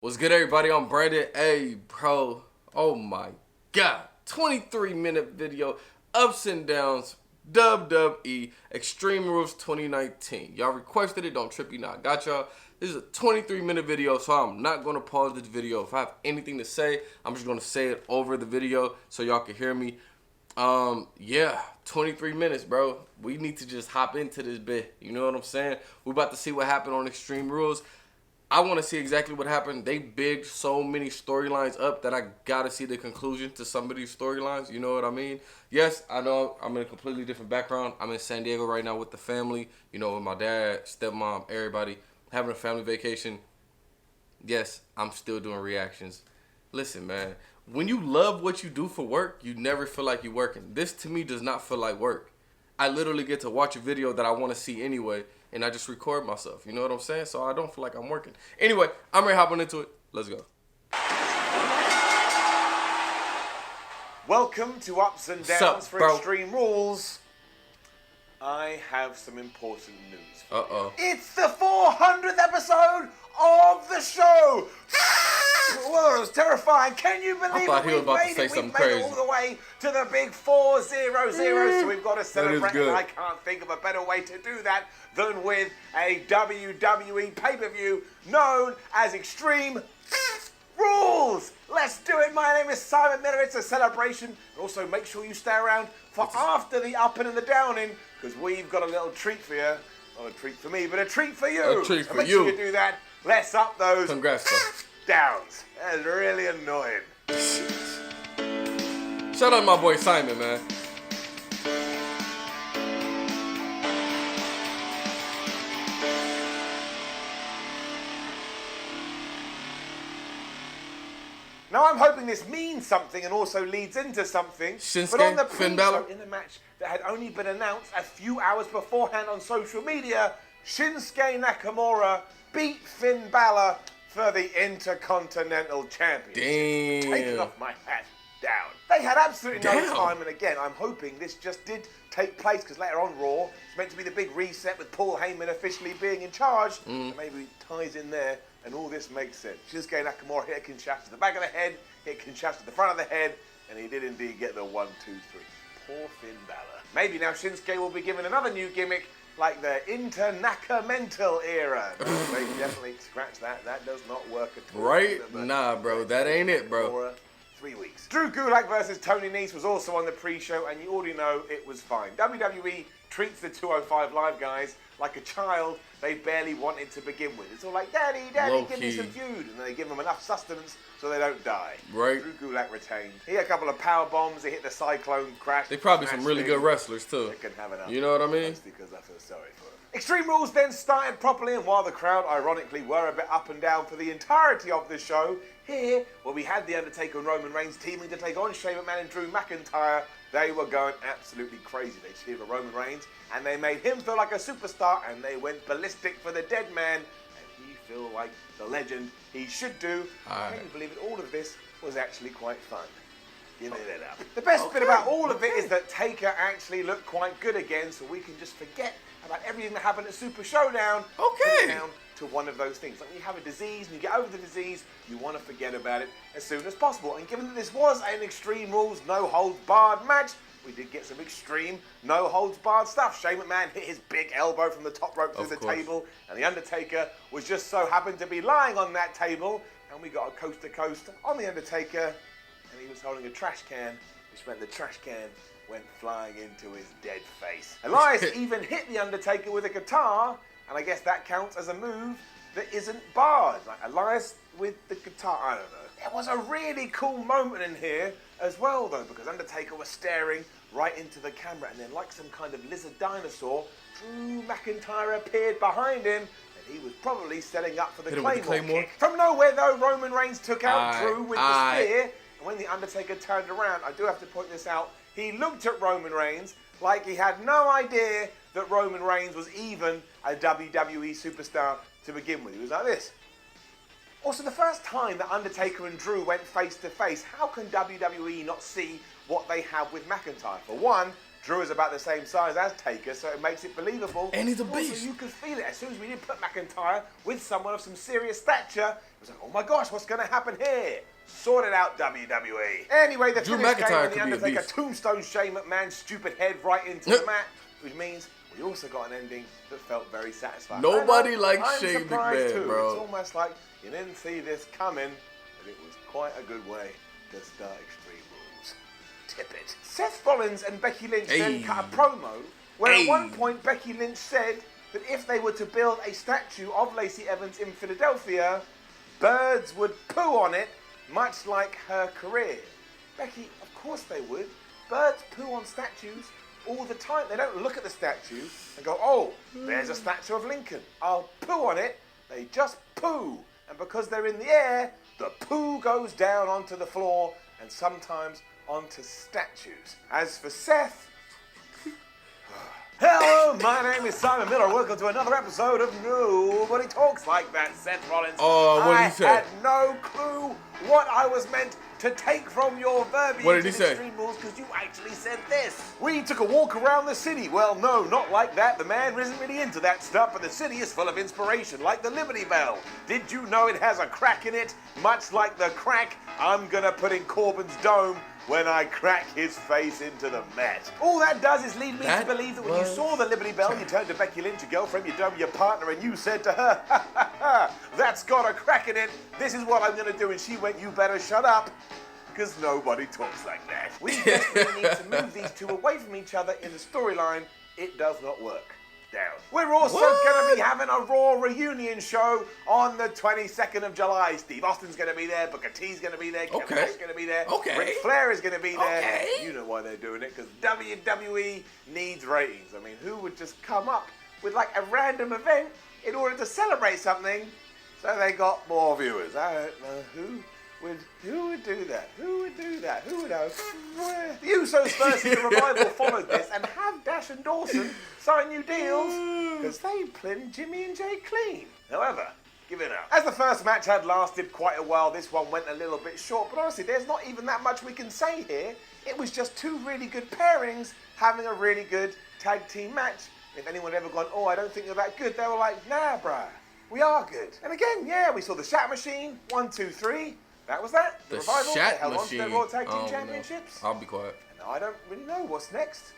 What's good, everybody? I'm Brandon. Hey, bro. Oh my God. 23-minute video. Ups and downs. WWE Extreme Rules 2019. Y'all requested it. Don't trip you now. Got y'all. This is a 23-minute video, so I'm not going to pause this video. If I have anything to say, I'm just going to say it over the video so y'all can hear me. Yeah, 23 minutes, bro. We need to just hop into this bit. You know what I'm saying? We're about to see what happened on Extreme Rules. I want to see exactly what happened. They bigged so many storylines up that I got to see the conclusion to some of these storylines. You know what I mean? Yes, I know I'm in a completely different background. I'm in San Diego right now with the family. You know, with my dad, stepmom, everybody. Having a family vacation. Yes, I'm still doing reactions. Listen, man. When you love what you do for work, you never feel like you're working. This, to me, does not feel like work. I literally get to watch a video that I want to see anyway, and I just record myself. You know what I'm saying? So I don't feel like I'm working. Anyway, I'm ready to hop on into it. Let's go. Welcome to Ups and Downs for Extreme Rules. I have some important news for you. It's the 400th episode of the show. Whoa, it was terrifying. Can you believe it? He was about to say something crazy. We've made it all the way to the big 400, so we've got to celebrate. And I can't think of a better way to do that than with a WWE pay-per-view known as Extreme Rules. Let's do it. My name is Simon Miller. It's a celebration. And also make sure you stay around for after the up and the downing, because we've got a little treat for you. Not a treat for me, but a treat for you. A treat for make you. Sure you do that. Let's up those. Congrats, bro. Downs. That's really annoying. Shout out to my boy Simon, man. Now I'm hoping this means something and also leads into something. Shinsuke, but on the Finn Balor, in the match that had only been announced a few hours beforehand on social media, Shinsuke Nakamura beat Finn Balor for the Intercontinental Championship. Damn. Taking off my hat. Down. They had absolutely no time, and again, I'm hoping this just did take place, because later on Raw, it's meant to be the big reset with Paul Heyman officially being in charge. Maybe it ties in there, and all this makes sense. Shinsuke Nakamura hit a Kinshasa to the back of the head, hit Kinshasa to the front of the head, and he did indeed get the 1, 2, 3. Poor Finn Balor. Maybe now Shinsuke will be given another new gimmick, like the Inter-Naka-Mental era. They definitely scratch that. That does not work at all. Right? Nah, bro. That ain't it, bro. 3 weeks. Drew Gulak versus Tony Nese was also on the pre-show, and you already know it was fine. WWE treats the 205 Live guys like a child they barely wanted to begin with. It's all like, Daddy, give me some food. And they give them enough sustenance so they don't die. Right. Drew Gulak retained. He had a couple of power bombs. He hit the Cyclone crash. They probably some really good wrestlers, too. They can have enough. You know what I mean? Because I feel sorry for them. Extreme Rules then started properly, and while the crowd, ironically, were a bit up and down for the entirety of the show, here, where we had The Undertaker and Roman Reigns teaming to take on Shane McMahon and Drew McIntyre, they were going absolutely crazy. They cheered for Roman Reigns, and they made him feel like a superstar, and they went ballistic for the dead man, and he feel like the legend he should do. Can you believe it? All of this was actually quite fun. Give it up. The best bit about all of it is that Taker actually looked quite good again, so we can just forget about everything that happened at Super Showdown. Down to one of those things. Like when you have a disease and you get over the disease, you want to forget about it as soon as possible. And given that this was an Extreme Rules no-holds-barred match, we did get some extreme no-holds-barred stuff. Shane McMahon hit his big elbow from the top rope through the table, and The Undertaker was just so happened to be lying on that table, and we got a coast-to-coast on The Undertaker, and he was holding a trash can, which meant the trash can went flying into his dead face. Elias even hit The Undertaker with a guitar, and I guess that counts as a move that isn't barred. Like Elias with the guitar, I don't know. It was a really cool moment in here as well, though, because Undertaker was staring right into the camera, and then like some kind of lizard dinosaur, Drew McIntyre appeared behind him, and he was probably setting up for the Claymore kick. From nowhere, though, Roman Reigns took out Drew with the spear, and when The Undertaker turned around, I do have to point this out, he looked at Roman Reigns like he had no idea that Roman Reigns was even a WWE superstar to begin with. He was like this. Also, the first time that Undertaker and Drew went face to face, how can WWE not see what they have with McIntyre? For one, Drew is about the same size as Taker, so it makes it believable. And he's a Also, beast. you could feel it. As soon as we did put McIntyre with someone of some serious stature, it was like, oh my gosh, what's going to happen here? Sort it out, WWE. Anyway, the Drew finish came McIntyre when The could be a Undertaker beast. tombstone Shane McMahon's stupid head right into the mat, which means we also got an ending that felt very satisfying. Nobody likes I'm Shane surprised McMahon, too. bro. It's almost like you didn't see this coming, but it was quite a good way to start Extreme Rules. Tip it. Seth Rollins and Becky Lynch then cut a promo where at one point Becky Lynch said that if they were to build a statue of Lacey Evans in Philadelphia, birds would poo on it, much like her career. Becky, of course they would. Birds poo on statues all the time. They don't look at the statue and go, oh, there's a statue of Lincoln. I'll poo on it. They just poo. And because they're in the air, the poo goes down onto the floor and sometimes onto statues. As for Seth, hello, my name is Simon Miller. Welcome to another episode of Nobody Talks Like That. Seth Rollins. Oh, what did he say? I had no clue what I was meant to take from your verbiage. What did he say? Extreme Rules, because you actually said this. We took a walk around the city. Well, no, not like that. The man isn't really into that stuff, but the city is full of inspiration, like the Liberty Bell. Did you know it has a crack in it? Much like the crack I'm gonna put in Corbin's dome when I crack his face into the mat. All that does is lead me to believe that when you saw the Liberty Bell, you turned to Becky Lynch, your girlfriend, your dome, your partner, and you said to her, ha ha ha, that's got a crack in it. This is what I'm gonna do. And she went, you better shut up, because nobody talks like that. We desperately need to move these two away from each other in the storyline. It does not work. Down. We're also going to be having a Raw reunion show on the 22nd of July. Steve Austin's going to be there. Booker T's going to be there. Kevin Nash is going to be there. Ric Flair is going to be there. You know why they're doing it, because WWE needs ratings. I mean, who would just come up with like a random event in order to celebrate something so they got more viewers? I don't know who would do that? Who would do that? Who would know? The Usos versus the Revival followed this and have Dash and Dawson sign new deals because they pinned Jimmy and Jay clean. However, give it up. As the first match had lasted quite a while, this one went a little bit short, but honestly, there's not even that much we can say here. It was just two really good pairings having a really good tag team match. If anyone had ever gone, oh, I don't think you're that good, they were like, nah, bruh, we are good. And again, yeah, we saw the Shat Machine, 1, 2, 3. That was that. The Revival, they held on to their Raw Tag Team Championships. I'll be quiet. And I don't really know what's next,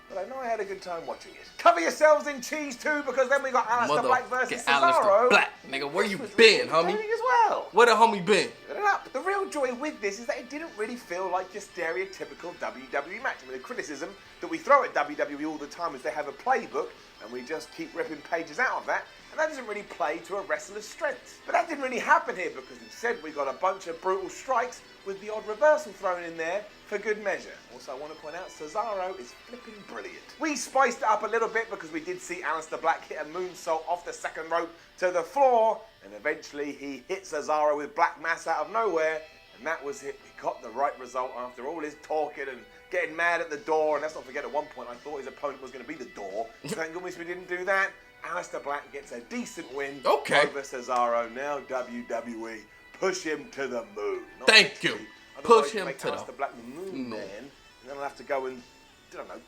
but I know I had a good time watching it. Cover yourselves in cheese too, because then we got Aleister Black versus Cesaro. Black, nigga, where you been, homie? As well. Where the homie been? Give it up. The real joy with this is that it didn't really feel like your stereotypical WWE match. I mean, the criticism that we throw at WWE all the time is they have a playbook, and we just keep ripping pages out of that. And that doesn't really play to a wrestler's strengths. But that didn't really happen here, because instead we got a bunch of brutal strikes with the odd reversal thrown in there for good measure. Also, I want to point out, Cesaro is flipping brilliant. We spiced it up a little bit because we did see Aleister Black hit a moonsault off the second rope to the floor, and eventually he hit Cesaro with Black Mass out of nowhere, and that was it. We got the right result after all his talking and getting mad at the door. And let's not forget, at one point I thought his opponent was going to be the door. Thank goodness we didn't do that. Aleister Black gets a decent win over Cesaro. Now WWE, push him to the moon. Thank you. Push him to the Aleister Black the moon man, and then I'll have to go and, I don't know,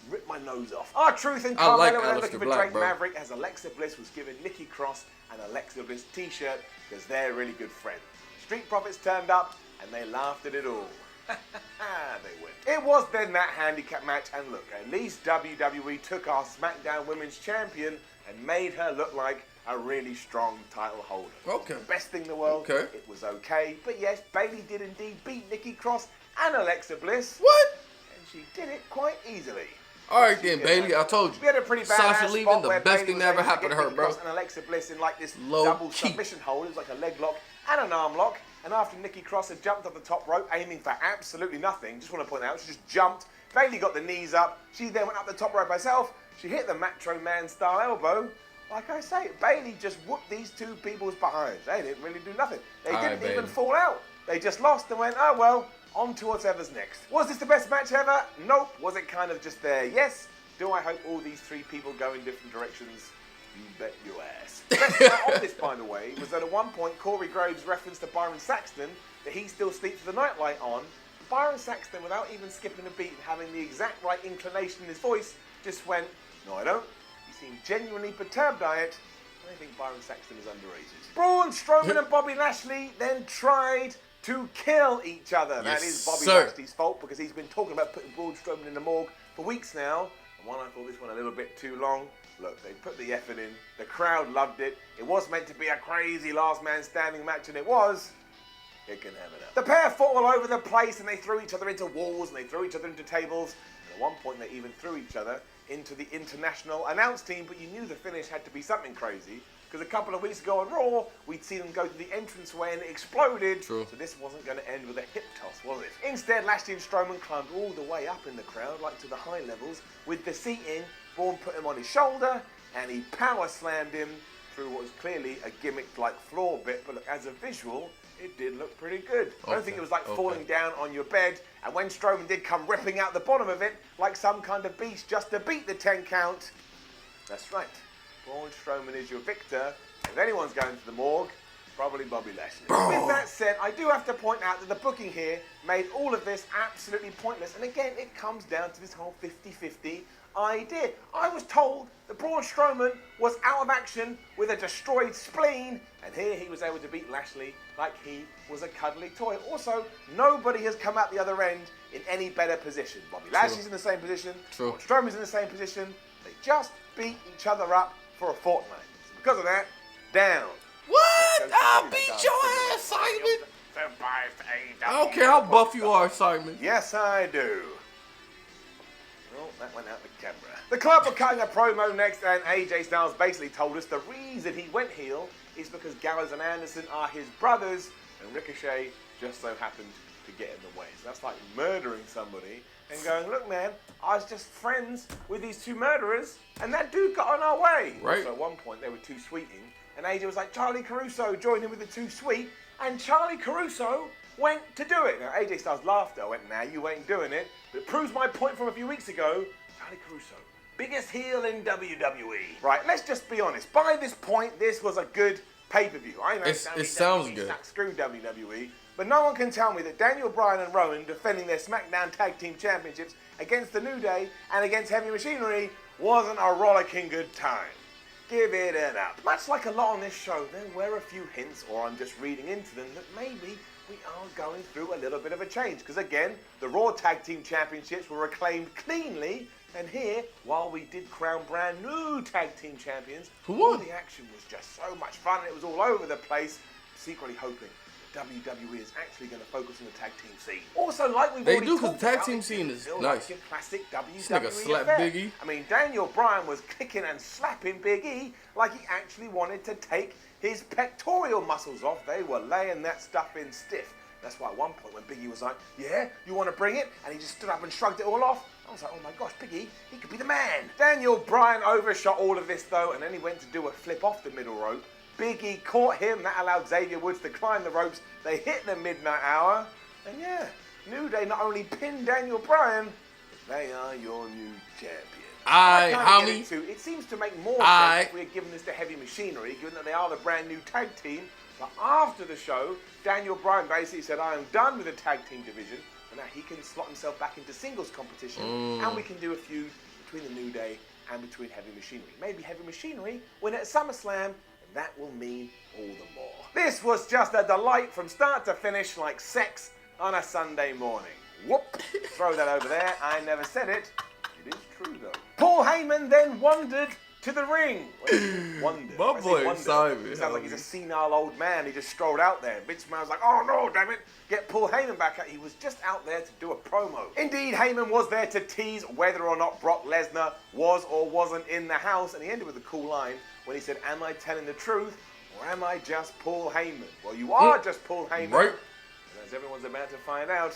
rip my nose off. R-Truth and Carmelo are looking for Drake Maverick, as Alexa Bliss was giving Nikki Cross an Alexa Bliss t-shirt because they're really good friends. Street Profits turned up and they laughed at it all. They win. It was then that handicap match, and look, at least WWE took our SmackDown Women's Champion and made her look like a really strong title holder. Okay. The best thing in the world. Okay. It was okay. But yes, Bayley did indeed beat Nikki Cross and Alexa Bliss. What? And she did it quite easily. All right then, Bayley. I told you. We had a pretty bad Sasha leaving, the best thing that ever happened to her, bro. And Alexa Bliss in like this double submission hold. It was like a leg lock and an arm lock. And after Nikki Cross had jumped off the top rope, aiming for absolutely nothing, just want to point out, she just jumped. Bayley got the knees up. She then went up the top rope herself. She hit the Macho Man style elbow. Like I say, Bayley just whooped these two people's behinds. They didn't really do nothing. They didn't even fall out. They just lost and went, oh well, on to whatever's next. Was this the best match ever? Nope. Was it kind of just there? Yes. Do I hope all these three people go in different directions? You bet your ass. The best part of this, by the way, was that at one point Corey Graves referenced to Byron Saxton that he still sleeps with the nightlight on, Byron Saxton, without even skipping a beat and having the exact right inclination in his voice, just went, "No, I don't." He seemed genuinely perturbed by it. I think Byron Saxton is underrated. Braun Strowman and Bobby Lashley then tried to kill each other. That is Bobby Lashley's fault because he's been talking about putting Braun Strowman in the morgue for weeks now. And while I thought this one a little bit too long, look, they put the effort in. The crowd loved it. It was meant to be a crazy last man standing match, and it was. It can have it up. The pair fought all over the place, and they threw each other into walls, and they threw each other into tables. And at one point, they even threw each other into the international announce team, but you knew the finish had to be something crazy. Because a couple of weeks ago on Raw, we'd seen them go to the entranceway and it exploded. True. So this wasn't going to end with a hip toss, was it? Instead, Lashley and Strowman climbed all the way up in the crowd, like to the high levels. With the seating, Braun put him on his shoulder and he power slammed him through what was clearly a gimmick-like floor bit. But look, as a visual, it did look pretty good. I don't think it was like falling down on your bed. And when Strowman did come ripping out the bottom of it, like some kind of beast just to beat the 10 count, that's right. Braun Strowman is your victor. If anyone's going to the morgue, probably Bobby Lashley. With that said, I do have to point out that the booking here made all of this absolutely pointless. And again, it comes down to this whole 50-50 idea. I was told that Braun Strowman was out of action with a destroyed spleen, and here he was able to beat Lashley like he was a cuddly toy. Also, nobody has come out the other end in any better position. Bobby Lashley's in the same position. True. Braun Strowman's in the same position. They just beat each other up for a fortnight. So because of that, down. What? I'll beat your ass, Simon. I don't care how buff you are, Simon. Yes, I do. Well, that went out the camera. The club were cutting a promo next, and AJ Styles basically told us the reason he went heel is because Gallows and Anderson are his brothers, and Ricochet just so happened to get in the way. So that's like murdering somebody and going, "Look, man, I was just friends with these two murderers, and that dude got on our way." Right. So at one point, they were too sweeting, and AJ was like, "Charlie Caruso joined in with the too sweet," and Charlie Caruso went to do it. Now, AJ Styles laughed. I went, "Nah, you ain't doing it." But it proves my point from a few weeks ago. Charlie Caruso, biggest heel in WWE. Right, let's just be honest. By this point, this was a good pay-per-view. I know it sounds good. Screw WWE. But no one can tell me that Daniel Bryan and Rowan defending their SmackDown Tag Team Championships against the New Day and against Heavy Machinery wasn't a rollicking good time. Give it an up. Much like a lot on this show, there were a few hints, or I'm just reading into them, that maybe we are going through a little bit of a change. Because again, the Raw Tag Team Championships were reclaimed cleanly, and here, while we did crown brand new Tag Team Champions, all the action was just so much fun, and it was all over the place, secretly hoping WWE is actually going to focus on the tag team scene. Also, like we've already talked about, the tag team scene is nice. Like your classic WWE This nigga slapped affair. Big E. I mean, Daniel Bryan was kicking and slapping Big E like he actually wanted to take his pectoral muscles off. They were laying that stuff in stiff. That's why at one point when Big E was like, "Yeah, you want to bring it?" and he just stood up and shrugged it all off, I was like, "Oh my gosh, Big E, he could be the man." Daniel Bryan overshot all of this though, and then he went to do a flip off the middle rope. Big E caught him. That allowed Xavier Woods to climb the ropes. They hit the midnight hour. And yeah, New Day not only pinned Daniel Bryan, but they are your new champion. It seems to make more sense if we're giving this to Heavy Machinery, given that they are the brand new tag team. But after the show, Daniel Bryan basically said, "I am done with the tag team division, and now he can slot himself back into singles competition, and we can do a feud between the New Day and between Heavy Machinery. Maybe Heavy Machinery win at SummerSlam, that will mean all the more." This was just a delight from start to finish, like sex on a Sunday morning. Whoop! Throw that over there. I never said it. It is true, though. Paul Heyman then wandered to the ring. Wondered. My boy Simon. Sounds like he's a senile old man. He just strolled out there. Vince McMahon was like, "Oh no, damn it. Get Paul Heyman back out." He was just out there to do a promo. Indeed, Heyman was there to tease whether or not Brock Lesnar was or wasn't in the house. And he ended with a cool line when he said, "Am I telling the truth or am I just Paul Heyman?" Well, you are just Paul Heyman. Right. And as everyone's about to find out,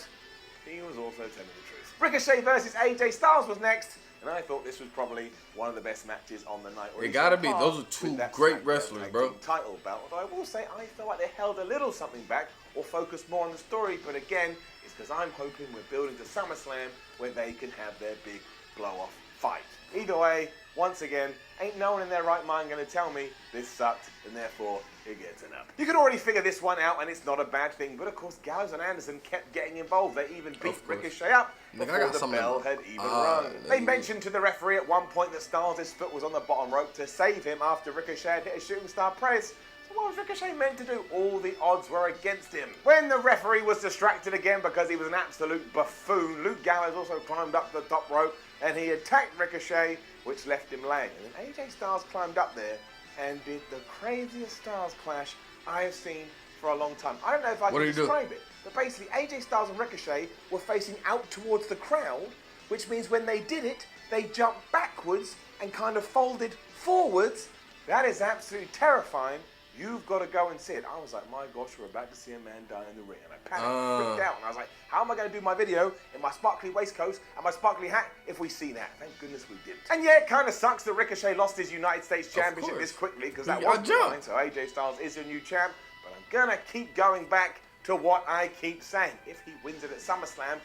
he was also telling the truth. Ricochet versus AJ Styles was next. And I thought this was probably one of the best matches on the night. It gotta be. Those are two great wrestlers, bro. Title bout. Although I will say, I feel like they held a little something back or focused more on the story. But again, it's because I'm hoping we're building to SummerSlam where they can have their big blow-off fight. Either way, once again, ain't no one in their right mind going to tell me this sucked, and therefore it gets an up. You can already figure this one out, and it's not a bad thing, but of course Gallows and Anderson kept getting involved. They even beat Ricochet up before the bell had even rung. They mentioned to the referee at one point that Styles' foot was on the bottom rope to save him after Ricochet had hit a shooting star press. So what was Ricochet meant to do? All the odds were against him. When the referee was distracted again because he was an absolute buffoon, Luke Gallows also climbed up the top rope and he attacked Ricochet, which left him laying. And then AJ Styles climbed up there and did the craziest Styles clash I have seen for a long time. I don't know if I can describe it, but basically AJ Styles and Ricochet were facing out towards the crowd, which means when they did it, they jumped backwards and kind of folded forwards. That is absolutely terrifying. You've got to go and see it. I was like, my gosh, we're about to see a man die in the ring. And I panicked, freaked out, and I was like, how am I going to do my video in my sparkly waistcoat and my sparkly hat if we see that? Thank goodness we didn't. And yeah, it kind of sucks that Ricochet lost his United States Championship this quickly, because that was fine, so AJ Styles is your new champ. But I'm going to keep going back to what I keep saying. If he wins it at SummerSlam,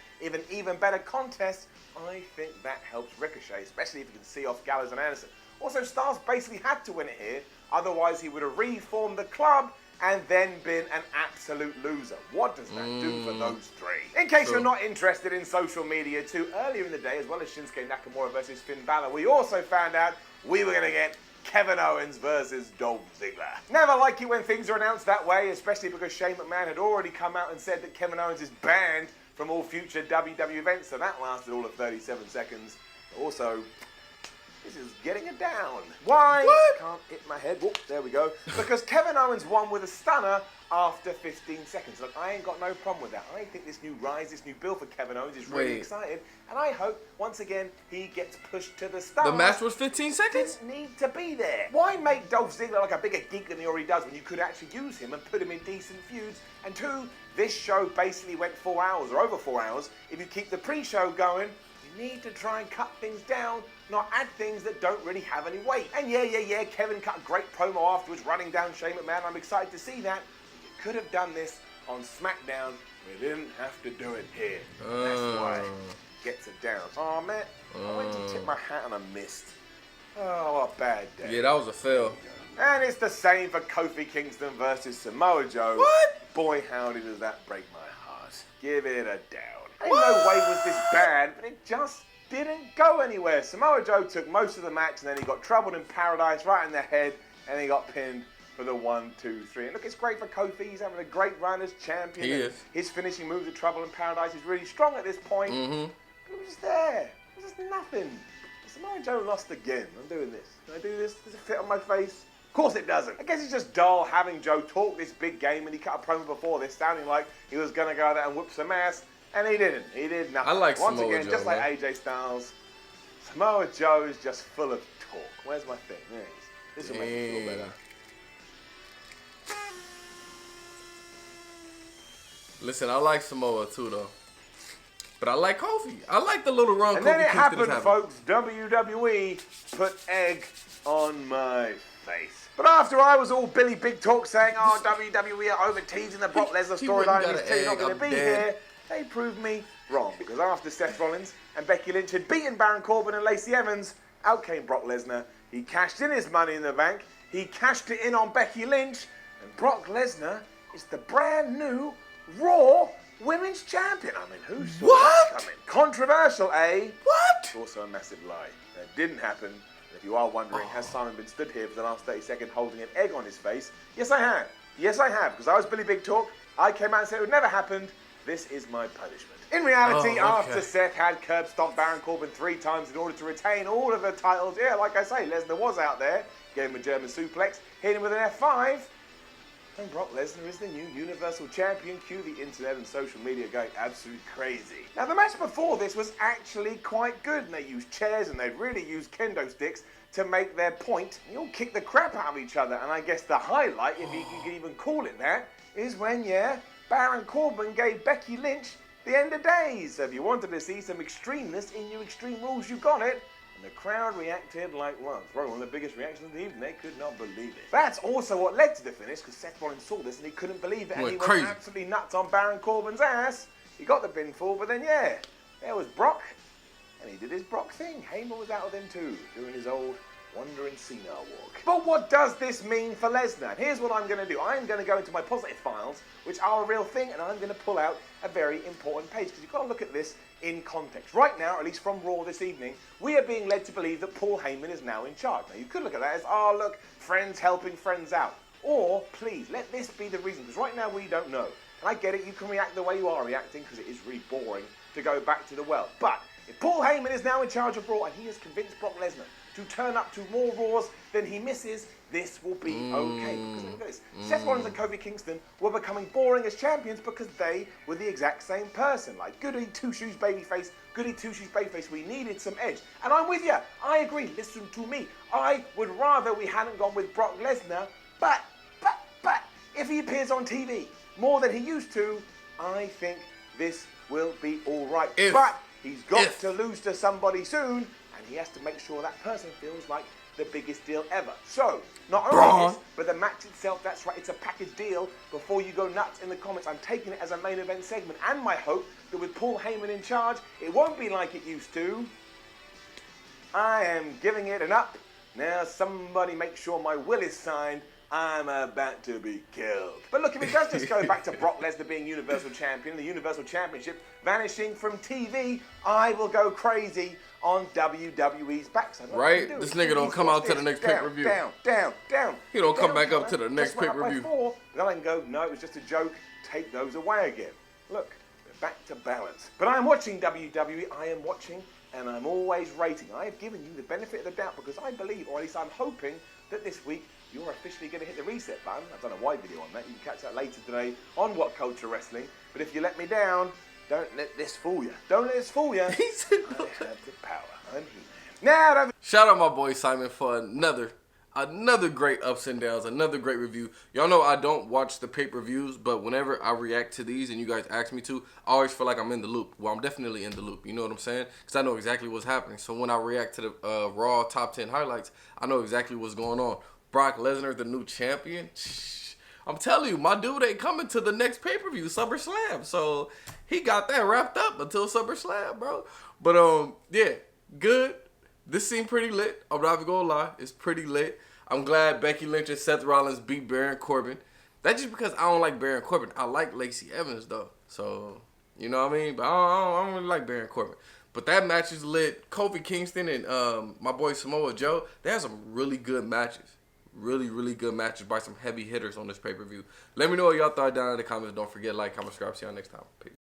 even better contest, I think that helps Ricochet, especially if you can see off Gallows and Anderson. Also, Styles basically had to win it here, otherwise he would have reformed the club and then been an absolute loser. What does that do for those three? In case you're not interested in social media too, earlier in the day, as well as Shinsuke Nakamura versus Finn Balor, we also found out we were going to get Kevin Owens versus Dolph Ziggler. Never like it when things are announced that way, especially because Shane McMahon had already come out and said that Kevin Owens is banned from all future WWE events, so that lasted all of 37 seconds. Also, this is getting it down. Why? What? Can't hit my head. Whoop, there we go. Because Kevin Owens won with a stunner after 15 seconds. Look, I ain't got no problem with that. I think this new rise, this new build for Kevin Owens is really exciting. And I hope, once again, he gets pushed to the stars. The match was 15 seconds? Didn't need to be there. Why make Dolph Ziggler like a bigger geek than he already does when you could actually use him and put him in decent feuds? And two, this show basically went 4 hours, or over 4 hours. If you keep the pre-show going, you need to try and cut things down, not add things that don't really have any weight. And yeah, Kevin cut a great promo afterwards, running down Shane McMahon. I'm excited to see that. You could have done this on SmackDown. We didn't have to do it here. That's why it gets it down. Oh, man, I went to tip my hat and I missed. Oh, what a bad day. Yeah, that was a fail. And it's the same for Kofi Kingston versus Samoa Joe. What? Boy, howdy does that break my heart. Give it a down. Ain't no way was this bad, but it just didn't go anywhere. Samoa Joe took most of the match, and then he got troubled in paradise right in the head, and he got pinned for the 1, 2, 3. And look, it's great for Kofi. He's having a great run as champion. He is. His finishing moves of Trouble in Paradise is really strong at this point. But it was just there. It was just nothing. Samoa Joe lost again. I'm doing this. Can I do this? Does it fit on my face? Of course it doesn't. I guess it's just dull having Joe talk this big game, and he cut a promo before this, sounding like he was going to go there and whoop some ass. And he didn't. He did nothing. I like Once Samoa again, Joe, just like man. AJ Styles, Samoa Joe is just full of talk. Where's my thing? There it is. This will make me feel better. Listen, I like Samoa too, though. But I like Kofi. I like the little run And Kofi then it Kingston happened, having. folks. WWE put egg on my face. But after I was all Billy Big Talk saying, oh, WWE are over-teasing the Brock Lesnar storyline and he's clearly not going to be here, they proved me wrong. Because after Seth Rollins and Becky Lynch had beaten Baron Corbin and Lacey Evans, out came Brock Lesnar. He cashed in his money in the bank. He cashed it in on Becky Lynch. And Brock Lesnar is the brand new Raw Women's Champion. I mean, who saw that coming? Controversial, eh? What? It's also a massive lie. That didn't happen. If you are wondering, has Simon been stood here for the last 30 seconds holding an egg on his face? Yes, I have. Yes, I have. Because I was Billy Big Talk. I came out and said it would never happened. This is my punishment. In reality, after Seth had curb stomped Baron Corbin 3 times in order to retain all of the titles, yeah, like I say, Lesnar was out there, gave him a German suplex, hit him with an F5, and Brock Lesnar is the new Universal Champion. Cue the internet and social media going absolutely crazy. Now, the match before this was actually quite good, and they used chairs and they really used kendo sticks to make their point. They all kicked the crap out of each other, and I guess the highlight, if you can even call it that, is when, Baron Corbin gave Becky Lynch the end of days. So if you wanted to see some extremeness in your Extreme Rules, you got it. And the crowd reacted like, well, it's probably one of the biggest reactions of the evening. They could not believe it. That's also what led to the finish, because Seth Rollins saw this and he couldn't believe it. And he went absolutely nuts on Baron Corbin's ass. He got the pinfall, but then, there was Brock. and he did his Brock thing. Heyman was out with him too, doing his old wandering senile walk. But what does this mean for Lesnar? And here's what I'm going to do. I'm going to go into my positive files, which are a real thing, and I'm going to pull out a very important page, because you've got to look at this in context. Right now, at least from Raw this evening, we are being led to believe that Paul Heyman is now in charge. Now, you could look at that as, oh, look, friends helping friends out. Or, please, let this be the reason, because right now we don't know. And I get it, you can react the way you are reacting, because it is really boring to go back to the well. But if Paul Heyman is now in charge of Raw, and he has convinced Brock Lesnar to turn up to more Raws than he misses, this will be okay. Because look at this. Seth Rollins and Kofi Kingston were becoming boring as champions because they were the exact same person. Like, goody two-shoes babyface, goody two-shoes babyface. We needed some edge. And I'm with you. I agree. Listen to me. I would rather we hadn't gone with Brock Lesnar, but if he appears on TV more than he used to, I think this will be all right. But he's got to lose to somebody soon, and he has to make sure that person feels like the biggest deal ever. So, not only this, but the match itself, that's right, it's a package deal. Before you go nuts in the comments, I'm taking it as a main event segment, and my hope that with Paul Heyman in charge, it won't be like it used to. I am giving it an up. Now somebody make sure my will is signed. I'm about to be killed. But look, if it does just go back to Brock Lesnar being Universal Champion, the Universal Championship vanishing from TV, I will go crazy on WWE's backside. Right? This nigga don't come out to the next pay-per-view. Down. He don't come back up to the next pay-per-view. Then I can go, no, it was just a joke. Take those away again. Look, we're back to balance. But I am watching WWE. I am watching, and I'm always rating. I have given you the benefit of the doubt because I believe, or at least I'm hoping, that this week you're officially going to hit the reset button. I've done a wide video on that. You can catch that later today on What Culture Wrestling. But if you let me down, don't let this fool you. Don't let this fool you. I have the power. I'm here. Now, shout out my boy Simon for another great ups and downs, another great review. Y'all know I don't watch the pay-per-views, but whenever I react to these and you guys ask me to, I always feel like I'm in the loop. Well, I'm definitely in the loop. You know what I'm saying? Because I know exactly what's happening. So when I react to the Raw Top 10 highlights, I know exactly what's going on. Brock Lesnar, the new champion. I'm telling you, my dude ain't coming to the next pay-per-view, SummerSlam. So he got that wrapped up until SummerSlam, bro. But yeah, good. This seemed pretty lit. I'm not even gonna lie, it's pretty lit. I'm glad Becky Lynch and Seth Rollins beat Baron Corbin. That's just because I don't like Baron Corbin. I like Lacey Evans though, so you know what I mean. But I don't really like Baron Corbin. But that match is lit. Kofi Kingston and my boy Samoa Joe, they had some really good matches. Really good matches by some heavy hitters on this pay-per-view. Let me know what y'all thought down in the comments. Don't forget, like, comment, subscribe. See y'all next time. Peace.